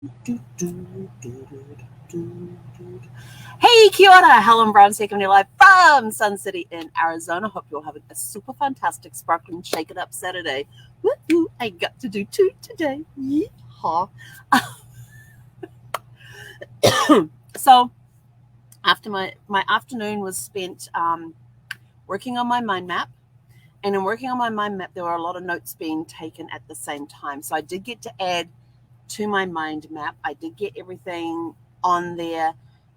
Hey, kia ora, Helen, Brahms here coming to you live from Sun City in Arizona. Hope you're having a super fantastic, sparkling, shake it up Saturday. Woo-hoo, I got to do two today. Yeehaw. So, after my afternoon was spent working on my mind map. And in working on my mind map, there were a lot of notes being taken at the same time. So I did get to add to my mind map. I did get everything on there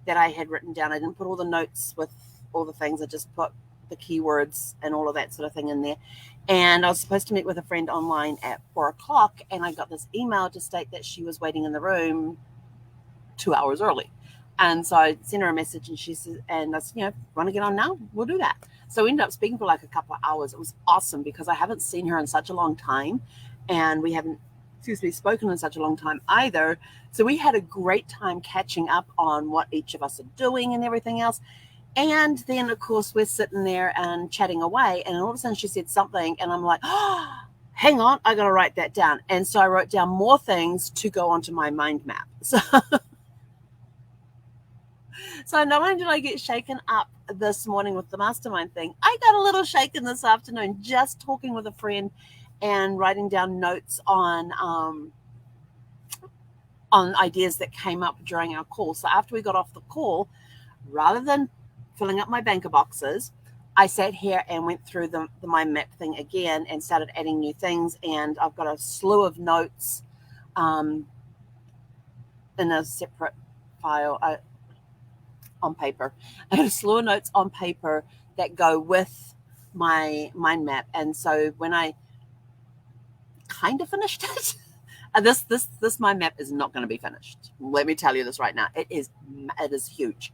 that I had written down. I didn't put all the notes with all the things. I just put the keywords and all of that sort of thing in there. And I was supposed to meet with a friend online at 4:00, and I got this email to state that she was waiting in the room 2 hours early. And so I sent her a message, and she said, and I said, want to get on now? We'll do that. So we ended up speaking for like a couple of hours. It was awesome because I haven't seen her in such a long time, and we haven't, spoken in such a long time either. So we had a great time catching up on what each of us are doing and everything else. And then, of course, we're sitting there and chatting away, and all of a sudden she said something, and I'm like, oh, hang on, I got to write that down. And so I wrote down more things to go onto my mind map. So not only did I get shaken up this morning with the mastermind thing, I got a little shaken this afternoon just talking with a friend and writing down notes on ideas that came up during our call. So after we got off the call, rather than filling up my banker boxes, I sat here and went through the mind map thing again and started adding new things. And I've got a slew of notes in a separate file. On paper. I have a slew of notes on paper that go with my mind map. And so when I kind of finished it, this mind map is not going to be finished. Let me tell you this right now. It is huge.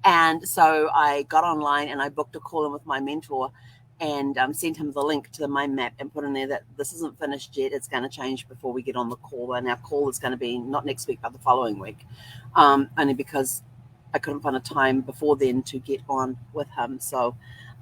And so I got online and I booked a call in with my mentor and sent him the link to the mind map and put in there that this isn't finished yet. It's going to change before we get on the call. And our call is going to be not next week, but the following week. Only because I couldn't find a time before then to get on with him. So,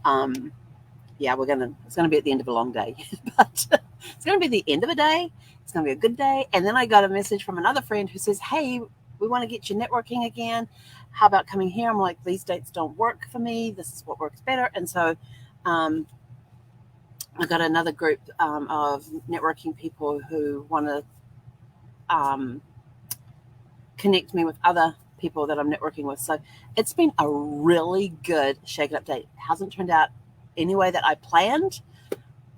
yeah, it's going to be at the end of a long day, but it's going to be the end of a day. It's going to be a good day. And then I got a message from another friend who says, hey, we want to get you networking again. How about coming here? I'm like, these dates don't work for me. This is what works better. And so, I got another group of networking people who want to connect me with other people that I'm networking with. So it's been a really good shake it up day. It hasn't turned out any way that I planned,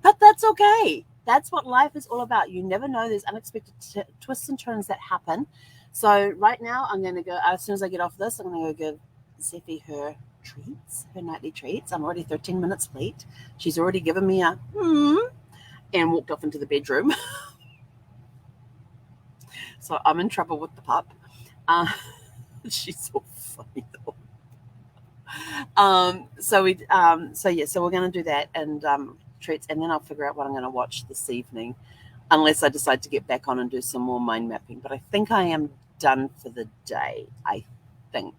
but that's okay. That's what life is all about. You never know. There's unexpected twists and turns that happen. So right now I'm going to go, as soon as I get off this, I'm going to go give Zeffie her nightly treats. I'm already 13 minutes late. She's already given me a and walked off into the bedroom. So I'm in trouble with the pup. She's so funny though. So we're going to do that and treats, and then I'll figure out what I'm going to watch this evening, unless I decide to get back on and do some more mind mapping. But I think I am done for the day. I think.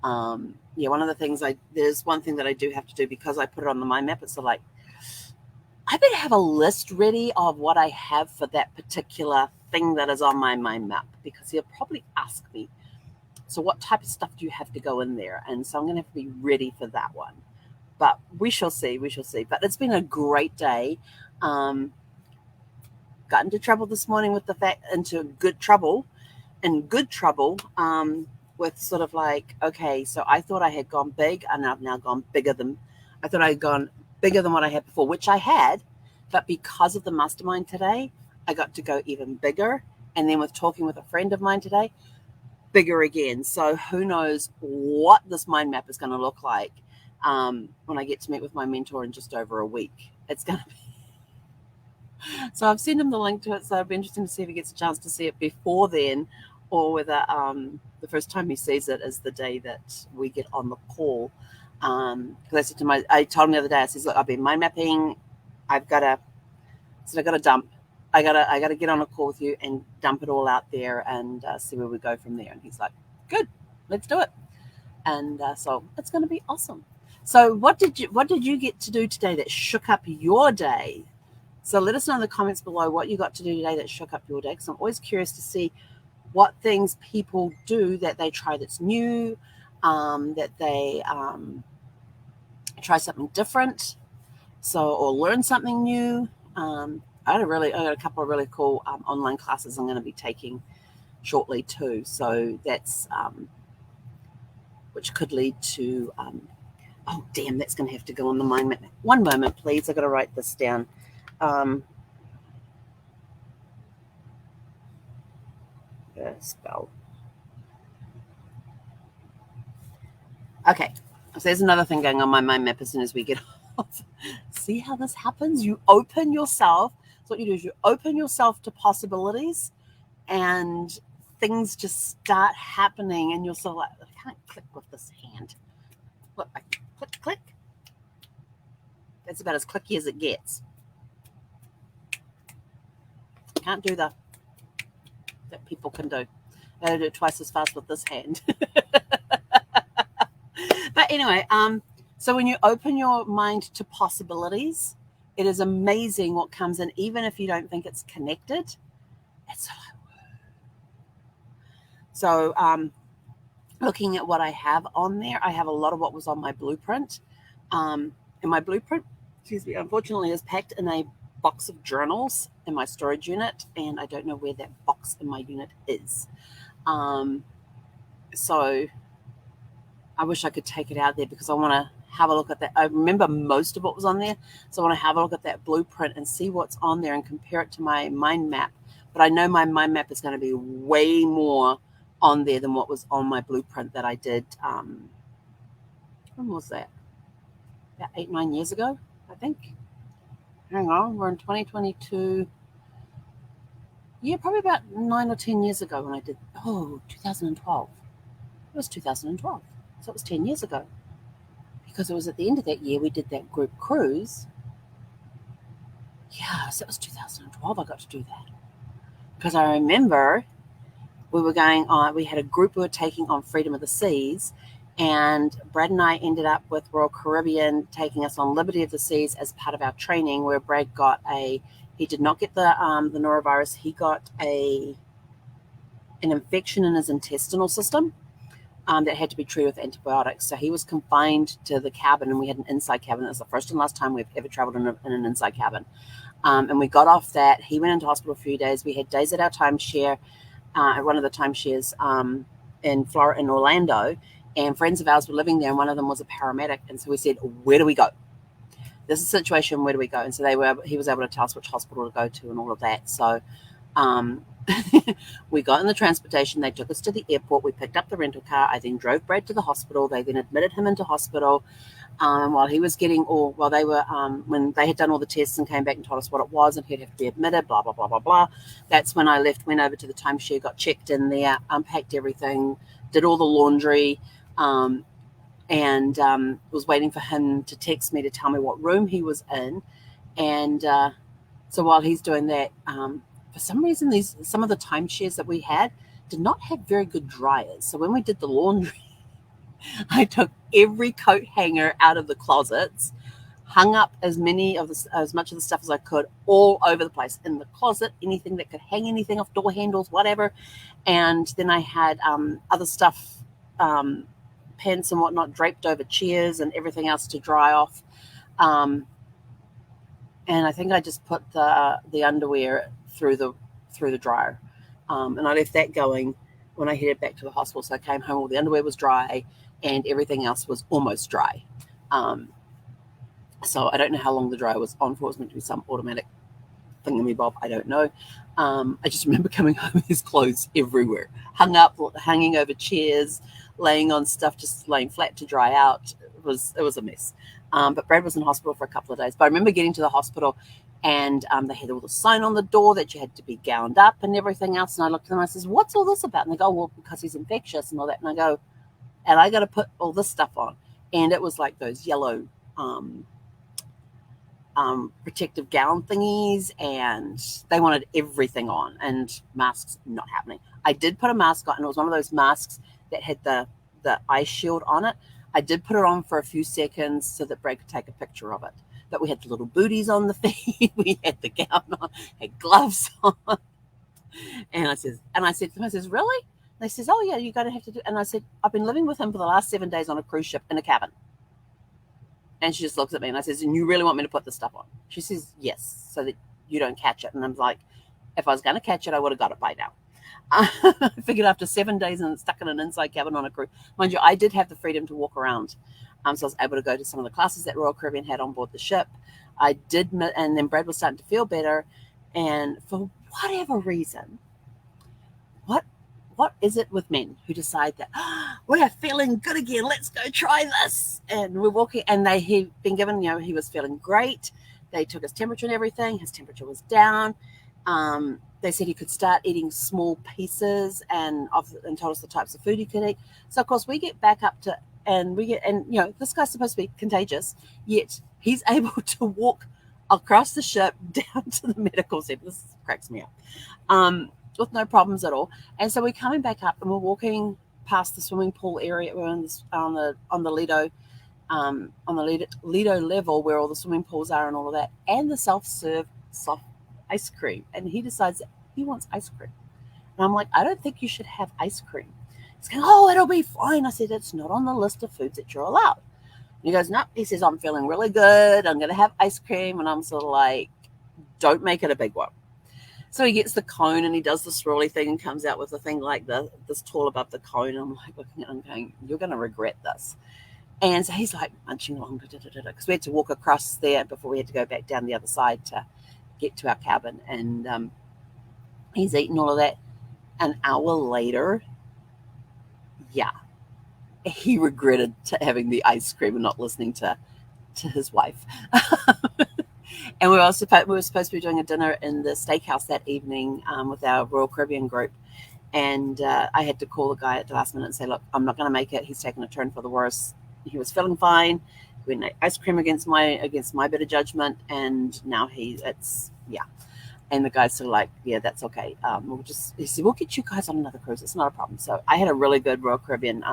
One of the things there's one thing that I do have to do because I put it on the mind map. It's like I better have a list ready of what I have for that particular thing that is on my mind map, because he'll probably ask me, so what type of stuff do you have to go in there? And so I'm going to have to be ready for that one. But we shall see. But it's been a great day. Got into trouble this morning with good trouble with sort of like, okay, so I thought I had gone big and I've now gone bigger than, I thought I had gone bigger than what I had before, which I had. But because of the mastermind today, I got to go even bigger. And then with talking with a friend of mine today, bigger again. So who knows what this mind map is going to look like when I get to meet with my mentor in just over a week. It's going to be. So I've sent him the link to it. So it'll be interesting to see if he gets a chance to see it before then, or whether the first time he sees it is the day that we get on the call. Because I told him the other day, I said, look, I've been mind mapping. I got to dump. I gotta get on a call with you and dump it all out there and see where we go from there. And he's like, good, let's do it. And so it's going to be awesome. So what did you get to do today that shook up your day? So let us know in the comments below what you got to do today that shook up your day, because I'm always curious to see what things people do that they try that's new, that they try something different, or learn something new. I got a couple of really cool online classes I'm going to be taking shortly too. So that's which could lead to. Oh damn, that's going to have to go on the mind map. One moment, please. I got to write this down. Spell. Okay, so there's another thing going on my mind map as soon as we get off. See how this happens? You open yourself. So what you do is you open yourself to possibilities, and things just start happening, and you're sort of like, I can't click with this hand. Look, I click, click. That's about as clicky as it gets. Can't do that people can do. I gotta do it twice as fast with this hand. But anyway, so when you open your mind to possibilities, it is amazing what comes in, even if you don't think it's connected. It's so looking at what I have on there, I have a lot of what was on my blueprint. And my blueprint, unfortunately is packed in a box of journals in my storage unit, and I don't know where that box in my unit is. So I wish I could take it out there because I want to have a look at that. I remember most of what was on there, so I want to have a look at that blueprint and see what's on there and compare it to my mind map. But I know my mind map is going to be way more on there than what was on my blueprint that I did. When was that? About 8-9 years ago, I think. Hang on, we're in 2022. Yeah, probably about 9 or 10 years ago when I did. 2012. It was 2012. So it was 10 years ago. Because it was at the end of that year we did that group cruise. Yeah, so it was 2012 I got to do that. Because I remember we were going on, we had a group we were taking on Freedom of the Seas, and Brad and I ended up with Royal Caribbean taking us on Liberty of the Seas as part of our training, where Brad got he did not get the norovirus, he got an infection in his intestinal system that had to be treated with antibiotics. So he was confined to the cabin, and we had an inside cabin. It was the first and last time we've ever traveled in an inside cabin. And we got off that. He went into hospital for a few days. We had days at our timeshare, at one of the timeshares in Florida, in Orlando, and friends of ours were living there, and one of them was a paramedic. And so we said, where do we go? This is a situation, where do we go? And so he was able to tell us which hospital to go to and all of that. So we got in the transportation. They took us to the airport. We picked up the rental car. I then drove Brad to the hospital. They then admitted him into hospital. While he was when they had done all the tests and came back and told us what it was, and he'd have to be admitted, blah, blah, blah, blah, blah. That's when I left, went over to the timeshare, got checked in there, unpacked everything, did all the laundry, and was waiting for him to text me to tell me what room he was in. And so while he's doing that, for some reason, some of the timeshares that we had did not have very good dryers. So when we did the laundry, I took every coat hanger out of the closets, hung up as much of the stuff as I could all over the place in the closet, anything that could hang anything off door handles, whatever. And then I had other stuff, pants and whatnot, draped over chairs and everything else to dry off. And I think I just put the underwear through the dryer, and I left that going when I headed back to the hospital. So I came home, all the underwear was dry, and everything else was almost dry. So I don't know how long the dryer was on for. It was meant to be some automatic thingamabob. I don't know. I just remember coming home with his clothes everywhere, hanging over chairs, laying on stuff, just laying flat to dry out. It was a mess. But Brad was in hospital for a couple of days. But I remember getting to the hospital, and they had all the sign on the door that you had to be gowned up and everything else. And I looked at them and I says, what's all this about? And they go, well, because he's infectious and all that. And I go, and I got to put all this stuff on. And it was like those yellow protective gown thingies, and they wanted everything on, and masks not happening. I did put a mask on, and it was one of those masks that had the eye shield on it. I did put it on for a few seconds so that Brad could take a picture of it. But we had the little booties on the feet. We had the gown on, had gloves on. And I said to him, I says, really? And they says, oh yeah, you're going to have to do. And I said, I've been living with him for the last 7 days on a cruise ship in a cabin. And she just looks at me and I says, and you really want me to put this stuff on? She says, yes, so that you don't catch it. And I'm like, if I was going to catch it, I would have got it by now. I figured after 7 days and stuck in an inside cabin on a cruise, mind you, I did have the freedom to walk around. So I was able to go to some of the classes that Royal Caribbean had on board the ship. I did, and then Brad was starting to feel better. And for whatever reason, what is it with men who decide that we are feeling good again? Let's go try this. And we're walking, and he'd been given, he was feeling great. They took his temperature and everything. His temperature was down. They said he could start eating small pieces and told us the types of food he could eat. So of course we get back up to, and this guy's supposed to be contagious, yet he's able to walk across the ship down to the medical center. This cracks me up. With no problems at all. And so we're coming back up and we're walking past the swimming pool area. We're on the Lido level where all the swimming pools are and all of that, and the self-serve soft ice cream. And he decides that he wants ice cream. And I'm like, I don't think you should have ice cream. He's going, oh, it'll be fine. I said, it's not on the list of foods that you're allowed. And he goes, no. He says, I'm feeling really good. I'm going to have ice cream. And I'm sort of like, don't make it a big one. So he gets the cone and he does the swirly thing and comes out with a thing like this tall above the cone. And I'm like looking at him going, you're going to regret this. And so he's like munching along because we had to walk across there before we had to go back down the other side to get to our cabin. And he's eating all of that. An hour later, he regretted having the ice cream and not listening to his wife. And we were supposed to be doing a dinner in the steakhouse that evening with our Royal Caribbean group. And I had to call the guy at the last minute and say, look, I'm not going to make it. He's taken a turn for the worse. He was feeling fine. We ate ice cream against my better judgment. And now And the guy's sort of like, yeah, that's okay. He said, we'll get you guys on another cruise. It's not a problem. So I had a really good Royal Caribbean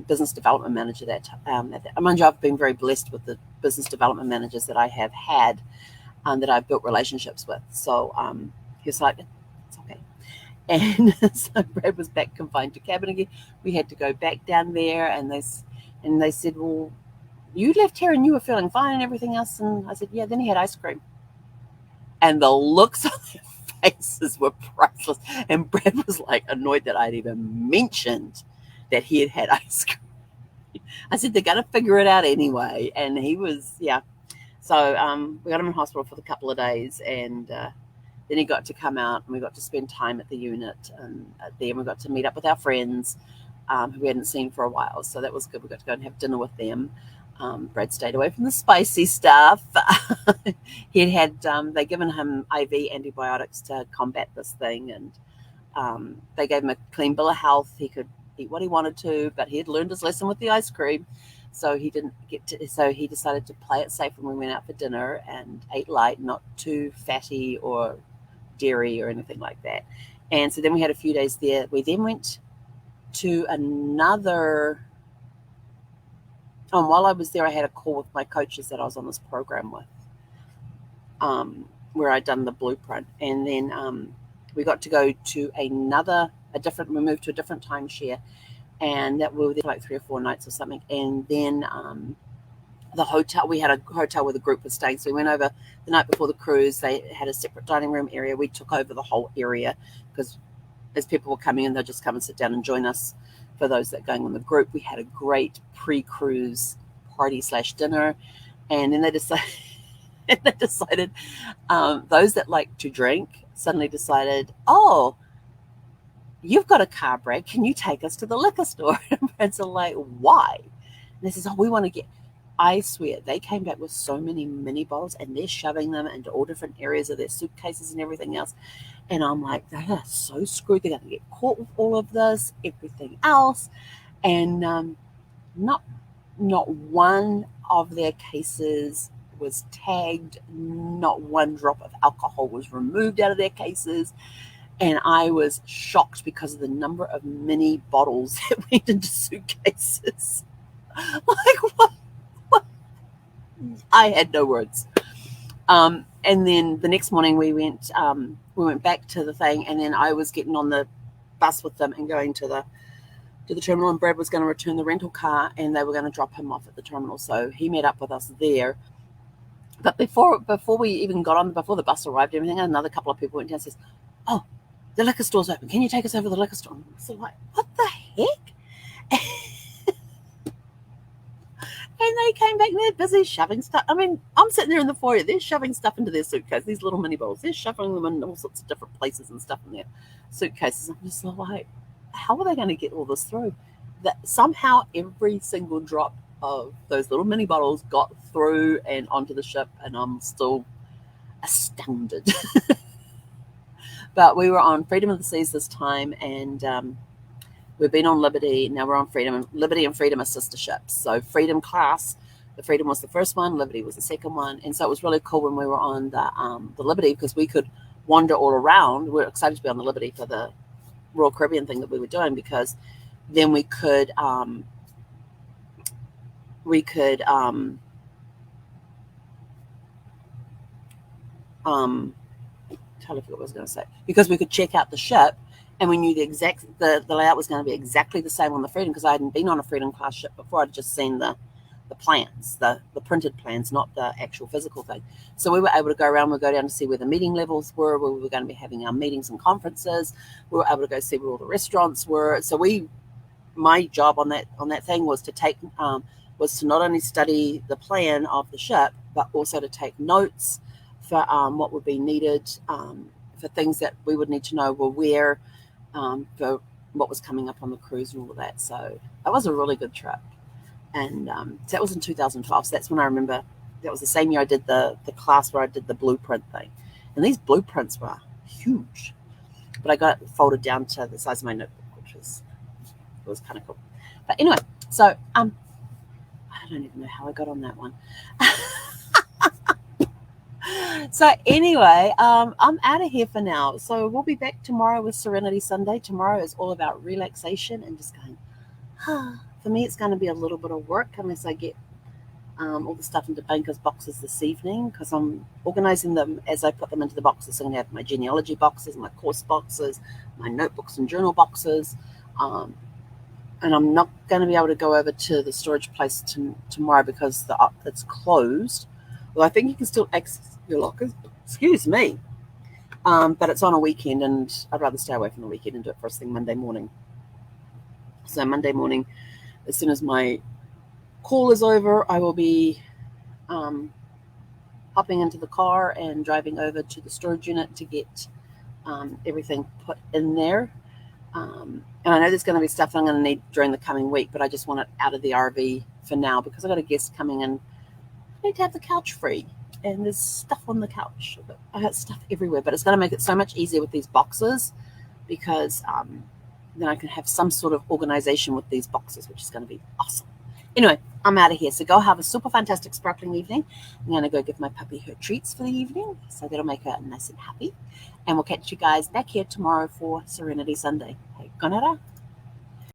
business development manager mind you, I've been very blessed with the business development managers that I have had that I've built relationships with. So he was like, it's okay. And so Brad was back confined to cabin again. We had to go back down there, and they said, well, you left here and you were feeling fine and everything else. And I said, yeah. Then he had ice cream, and the looks on their faces were priceless. And Brad was like annoyed that I'd even mentioned that he had ice cream. I said, they're going to figure it out anyway. And he was, So we got him in hospital for a couple of days, and then he got to come out, and we got to spend time at the unit. And then we got to meet up with our friends who we hadn't seen for a while. So that was good. We got to go and have dinner with them. Brad stayed away from the spicy stuff. They'd given him IV antibiotics to combat this thing. And they gave him a clean bill of health. He could eat what he wanted to, but he had learned his lesson with the ice cream, so he didn't get to. So he decided to play it safe when we went out for dinner and ate light, not too fatty or dairy or anything like that. And so then we had a few days there. We then went to another. While I was there, I had a call with my coaches that I was on this program with, where I'd done the blueprint, and then we got to go to we moved to a different timeshare, and that we were there for like 3 or 4 nights or something. And then the hotel, we had a hotel where the group was staying. So we went over the night before the cruise. They had a separate dining room area. We took over the whole area because as people were coming in, they'd just come and sit down and join us. For those that are going on the group, we had a great pre-cruise party / dinner. And then they decided, those that like to drink suddenly decided, oh, you've got a car, Brad. Can you take us to the liquor store? And Brad's like, why? And they says, oh, we want to get. I swear, they came back with so many mini bottles, and they're shoving them into all different areas of their suitcases and everything else. And I'm like, they are so screwed. They're going to get caught with all of this, everything else. And not one of their cases was tagged. Not one drop of alcohol was removed out of their cases. And I was shocked because of the number of mini bottles that went into suitcases. Like, what? I had no words. And then the next morning we went we went back to the thing, and then I was getting on the bus with them and going to the terminal, and Brad was going to return the rental car, and they were going to drop him off at the terminal. So he met up with us there. But before we even got on, before the bus arrived, everything, another couple of people went down and says, "Oh, the liquor store's open. Can you take us over to the liquor store?" And I was like, "What the heck?" And they came back and they're busy shoving stuff. I mean, I'm sitting there in the foyer. They're shoving stuff into their suitcase, these little mini bottles. They're shoving them in all sorts of different places and stuff in their suitcases. I'm just like, how are they going to get all this through? That somehow every single drop of those little mini bottles got through and onto the ship, and I'm still astounded. But we were on Freedom of the Seas this time, and we've been on Liberty. Now we're on Freedom. Liberty and Freedom are sister ships. So Freedom class, the Freedom was the first one, Liberty was the second one. And so it was really cool when we were on the Liberty, because we could wander all around. We were excited to be on the Liberty for the Royal Caribbean thing that we were doing, because then we could totally forgot what I was going to say, because we could check out the ship, and we knew the layout was going to be exactly the same on the Freedom, because I hadn't been on a Freedom class ship before. I'd just seen the plans, the printed plans, not the actual physical thing. So we were able to go around. We'd go down to see where the meeting levels were, where we were going to be having our meetings and conferences. We were able to go see where all the restaurants were. So my job on that thing was to not only study the plan of the ship, but also to take notes for what would be needed, for things that we would need to know were where, for what was coming up on the cruise and all of that. So that was a really good trip. And so that was in 2012. So that's when I remember, that was the same year I did the class where I did the blueprint thing. And these blueprints were huge. But I got it folded down to the size of my notebook, which was kind of cool. But anyway, so I don't even know how I got on that one. So anyway, I'm out of here for now. So we'll be back tomorrow with Serenity Sunday. Tomorrow is all about relaxation and just going, For me, it's going to be a little bit of work unless I get all the stuff into Banker's boxes this evening, because I'm organizing them as I put them into the boxes. So I'm going to have my genealogy boxes, my course boxes, my notebooks and journal boxes. And I'm not going to be able to go over to the storage place tomorrow because it's closed. Well, I think you can still access your lockers. Excuse me. But it's on a weekend, and I'd rather stay away from the weekend and do it first thing Monday morning. So Monday morning, as soon as my call is over, I will be hopping into the car and driving over to the storage unit to get everything put in there. And I know there's going to be stuff I'm going to need during the coming week, but I just want it out of the RV for now because I've got a guest coming in. I need to have the couch free, and there's stuff on the couch. I got stuff everywhere, but it's going to make it so much easier with these boxes because then I can have some sort of organization with these boxes, which is going to be awesome. Anyway, I'm out of here. So go have a super fantastic sparkling evening. I'm going to go give my puppy her treats for the evening, so that'll make her nice and happy. And we'll catch you guys back here tomorrow for Serenity Sunday. Hey, Gonara.